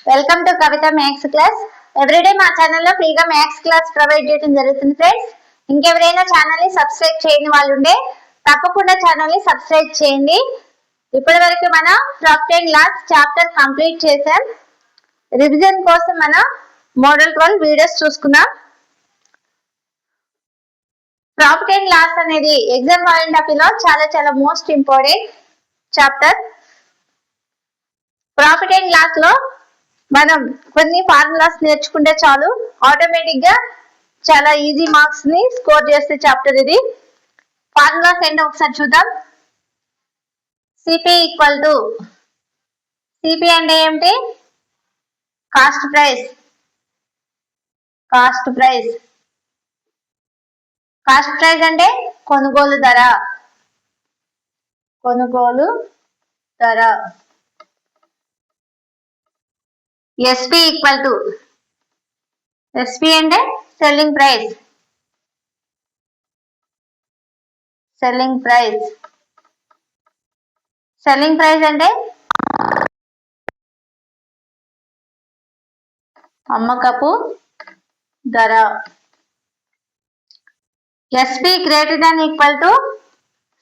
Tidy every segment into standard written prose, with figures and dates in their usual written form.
Welcome to Kavitha maths class. Everyday మా ఛానల్లో ఫ్రీగా మ్యాథ్స్ క్లాస్ ప్రొవైడ్ చేయడం జరుగుతుంది ఫ్రెండ్స్. ఇంకెవరైనా ఛానల్ ని సబ్స్క్రైబ్ చేయని వాళ్ళు ఉంటే తప్పకుండా ఛానల్ ని సబ్స్క్రైబ్ చేయండి. ఇప్పటి వరకు మనం profit and loss chapter complete చేసాం. రివిజన్ కోసం మనం మోడల్ 12 వీడియోస్ చూసుకున్నాం. ప్రాఫిట్ అండ్ లాస్ అనేది ఎగ్జామ్ పాయింట్ ఆఫ్ వ్యూలో చాలా most important chapter. Profit and loss లో మనం కొన్ని ఫార్ములాస్ నేర్చుకుంటే చాలు, ఆటోమేటిక్ గా చాలా ఈజీ మార్క్స్ ని స్కోర్ చేసే చాప్టర్ ఇది. ఫార్ములాస్ ఏంటో ఒకసారి చూద్దాం. సిపి ఈక్వల్ టు, సిపి అంటే ఏమిటి? Cost price. Cost price cost price అంటే కొనుగోలు ధర. కొనుగోలు ధర. ఎస్పి ఈక్వల్ టు, ఎస్పి అంటే selling price. Selling price. Selling price అంటే అమ్మకపు ధర. SP greater than equal to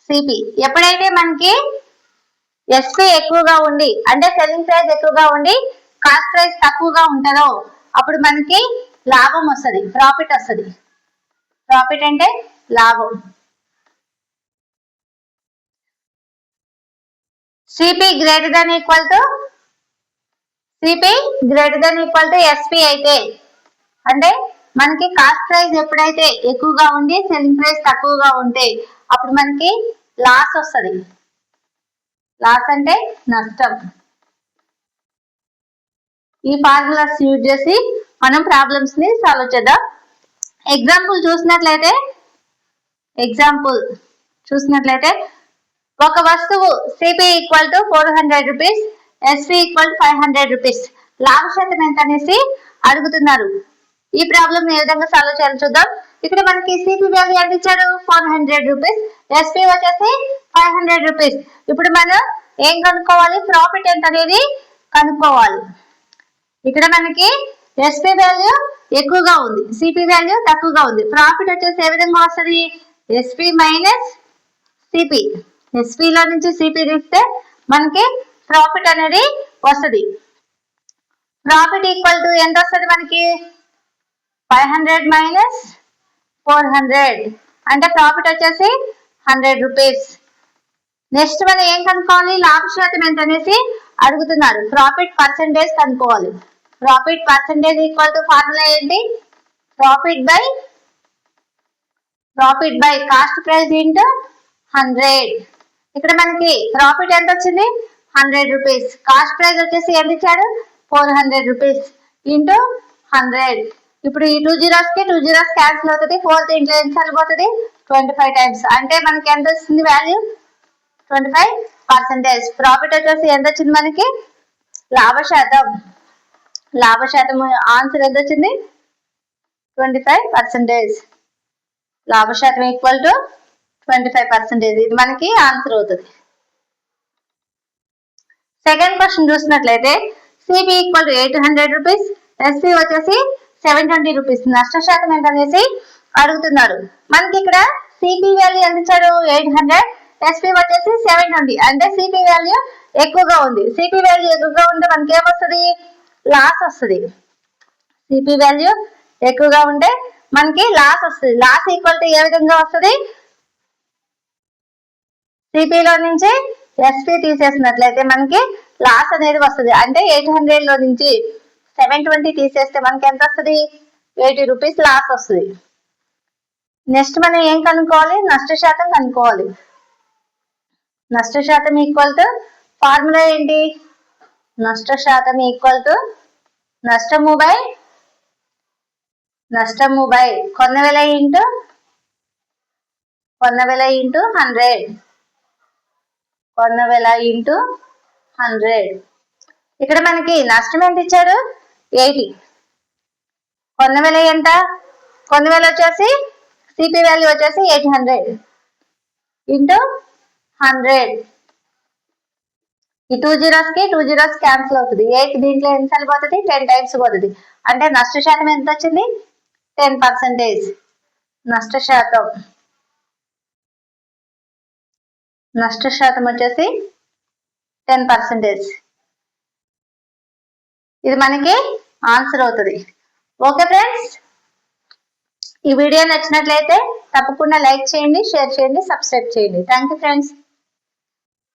CP. ఎప్పుడైతే మనకి ఎస్పి ఎక్కువగా ఉండి అంటే సెల్లింగ్ ప్రైస్ ఎక్కువగా ఉండి కాస్ట్ ప్రైస్ తక్కువగా ఉంటుందో అప్పుడు మనకి లాభం వస్తుంది, ప్రాఫిట్ వస్తుంది. ప్రాఫిట్ అంటే లాభం. CP greater than equal to, CP greater than equal to SP అయితే అంటే మనకి కాస్ట్ ప్రైస్ ఎప్పుడైతే ఎక్కువగా ఉండి సెల్లింగ్ ప్రైస్ తక్కువగా ఉంటే అప్పుడు మనకి లాస్ వస్తుంది. లాస్ అంటే నష్టం. ఈ ఫార్ములాస్ యూజ్ చేసి మనం ప్రాబ్లమ్స్ ని సాల్వ్ చేద్దాం. ఎగ్జాంపుల్ చూసినట్లయితే ఒక వస్తువు CP equal to 400 rupees, SP equal to 500 rupees. లాభ శాతం ఎంత అనేసి అడుగుతున్నారు. ఈ ప్రాబ్లం ఏ విధంగా సాల్వ్ చేయాలో చూద్దాం. ఇక్కడ మనకి సిపి వాల్యూ ఎంత ఇచ్చాడు? 400 రూపీస్. ఎస్పి వచ్చేసి 500 రూపీస్. ఇప్పుడు మనం ఏం కనుక్కోవాలి? ప్రాఫిట్ ఎంత అనేది కనుక్కోవాలి. ఇక్కడ మనకి ఎస్పి వాల్యూ ఎక్కువగా ఉంది, సిపి వాల్యూ తక్కువగా ఉంది. ప్రాఫిట్ వచ్చేసి ఏ విధంగా వస్తుంది? SP minus CP. ఎస్పిలో నుంచి సిపి తీస్తే మనకి ప్రాఫిట్ అనేది వస్తుంది. ప్రాఫిట్ ఈక్వల్ టు ఎంత వస్తుంది మనకి? 500 మైనస్ 400 అంటే ప్రాఫిట్ వచ్చేసి 100 రూపీస్. నెక్స్ట్ మనం ఏం కనుక్కోవాలి? లాభ శాతం ఎంత అనేసి అడుగుతున్నారు. ప్రాఫిట్ పర్సెంటేజ్ కనుక్కోవాలి. Profit percentage equal to formula ఏంటి? Profit by cost price into 100. ఇక్కడ మనకి ప్రాఫిట్ ఎంత వచ్చింది? 100 రూపీస్. కాస్ట్ ప్రైస్ వచ్చేసి ఎంత ఇచ్చాడు? 400 రూపీస్ ఇంటూ 100. ఇప్పుడు ఈ 2 zeros కి 2 zeros క్యాన్సిల్ అవుతుంది. 4th ఇంట్లో ఎంత సరిపోతుంది? 25 టైమ్స్. అంటే మనకి ఎంత వస్తుంది వాల్యూ? 25%. ప్రాఫిట్ వచ్చేసి ఎంత వచ్చింది మనకి? లాభ శాతం ఆన్సర్ ఎంత వచ్చింది? 25%. లాభ శాతం ఈక్వల్ టు 25%. ఇది మనకి ఆన్సర్ అవుతుంది. సెకండ్ క్వశ్చన్ చూసినట్లయితే CP equal to 800 rupees, SP వచ్చేసి 720 రూపీస్. నష్ట శాతం ఎంత అనేసి అడుగుతున్నారు. మనకి ఇక్కడ సిపి వాల్యూ ఎంత ఇచ్చారు? 800, ఎస్పి వచ్చేసి 720 అంటే సిపి వాల్యూ ఎక్కువగా ఉంది. సిపి వాల్యూ ఎక్కువగా ఉంటే మనకి ఏమొస్తుంది? లాస్ వస్తుంది. సిపి వాల్యూ ఎక్కువగా ఉంటే మనకి లాస్ వస్తుంది. లాస్ ఈక్వల్ టు ఏ విధంగా వస్తుంది? సిపిలో నుంచి ఎస్పి తీసేసినట్లయితే మనకి లాస్ అనేది వస్తుంది. అంటే 800 లో నుంచి 720 తీసేస్తే మనకి ఎంత వస్తుంది? 80 రూపీస్ లాస్ వస్తుంది. నెక్స్ట్ మనం ఏం కనుక్కోవాలి? నష్ట శాతం కనుక్కోవాలి. నష్ట శాతం ఈక్వల్ టు ఫార్ములా ఏంటి? నష్ట శాతం ఈక్వల్ టు నష్టము బై కొన్న వెల ఇంటూ 100. కొన్న వెల ఇంటూ 100. ఇక్కడ మనకి నష్టం ఎంత ఇచ్చాడు? 80. కొన్న వెల ఎంత? కొన్న వెల వచ్చేసి సిపి వాల్యూ వచ్చేసి 800 ఇంటూ 100. ఈ 2 zeros కి 2 zeros క్యాన్సిల్ అవుతుంది. 8 దీంట్లో ఎన్నిసార్లు పోతుంది? 10 టైమ్స్ పోతుంది. అంటే నష్ట శాతం ఎంత వచ్చింది? 10%. నష్ట శాతం వచ్చేసి 10%. ఇది మనకి ఆన్సర్ అవుతుంది. ఓకే ఫ్రెండ్స్, ఈ వీడియో నచ్చినట్లయితే తప్పకుండా లైక్ చేయండి, షేర్ చేయండి, సబ్స్క్రైబ్ చేయండి. Thank you friends.